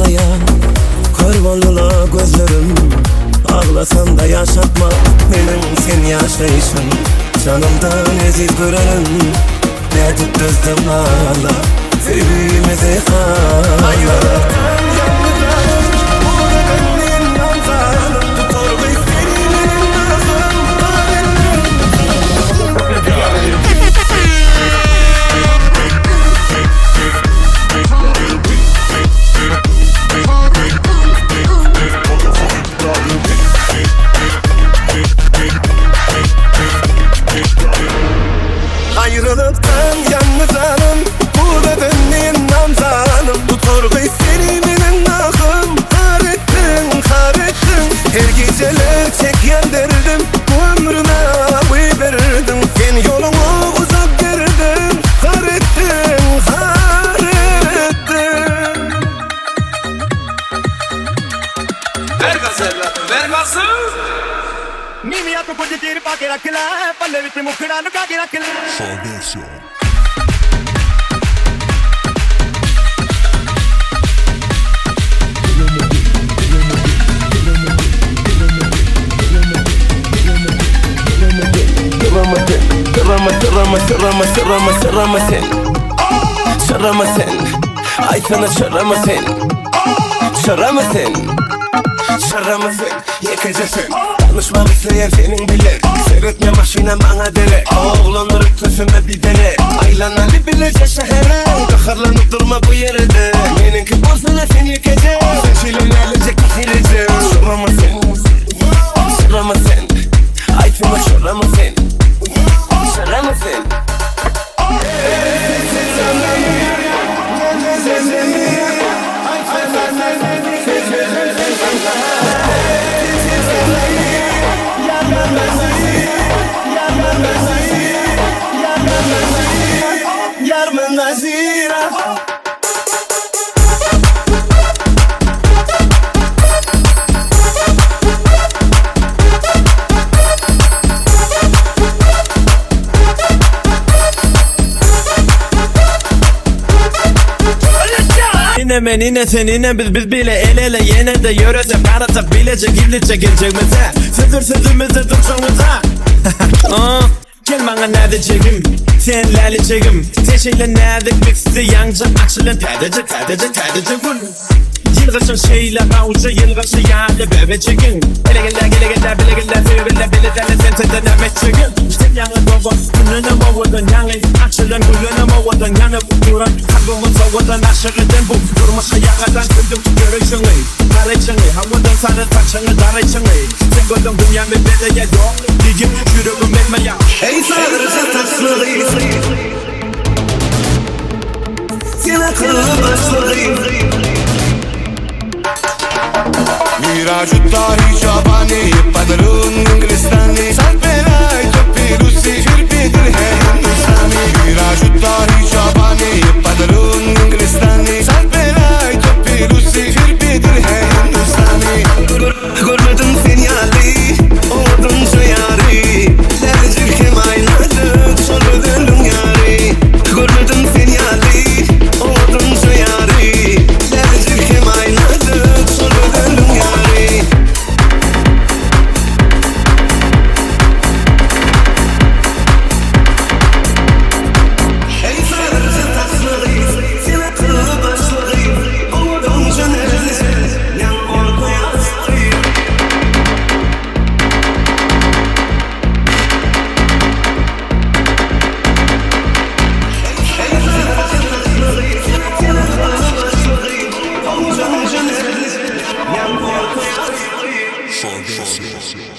sevdaya kör oldular gözlerim. Ağlasam da yaşatma benim sen yaşayışın. Canımdan ezip görelim ne tuttum hala sevgimizi hala. Ayrılıktan yalnız anım, bu bedenin namzanım. Tutur senin akım, kahrettin, kahrettin. Her geceler çeken derdim, ömrüme uy verdim. Sen yolunu uzak verdin, kahrettin, kahrettin. Ver gaz evladım, ver gazı. Mimi a tu puoi dire pa' che la che la palle vite muccherano ca che la che la Şarama sen ay sana şarama sen. Şarama sen şarama sen yekacaksın. Konuşmak isteyen senin bile. Seyretme başına bana dere. Oğlanırıp közüme bir dene. Aylanali bilece şehre. Kaharlanıp durma bu yerde. Benimki borsana sen yekeceksin. Sen şilinlerce kesireceksin. Şarama sen şarama sen ay sana şarama sen. Şarama sen. Yarmın nazira Yine ben yine sen yine biz bile el ele yine de yörece karata bilecek iblice gelecek bize. Sözümüzü duruşumuza. Gel bana ne diyeceğim sen leleceğim. Teşeyle ne dikmekse yancı akşılın tedece vur. Yılgaşın şeyle kavuşu yılgaşı yâle bebeceğim. Ele geller bile sen tedene meçeceğim. İşte yanı dogo gününe mavudun yanı akşılın gülüne mavudun yanı duran. Kalbımın soğudan aşırıdan bu durmuş hayakadan kıldım görüşünü. Karayçını havadan sarı taçını darayçını. Sen gördün dünyamı bedeye yok. Digim yürüğüm etmeye. Ey sadece taşlığı sen akıllı başlığı Miraj dahi jabani padrun inglistani salpenai toppi russi shirpidir hai hindustani Miraj dahi jabani padrun inglistani salpenai toppi russi shirpidir hai hindustani Görmedim seni yali oldun şu yari. Lelecek hem aynadık sorudun yari. Görmedim seni yali oldun şu yari. Lelecek hem aynadık sorudun yari. Ey sadece taşlığı sen akıllı başlığı oldun canı yan ortaya aslığı Foundation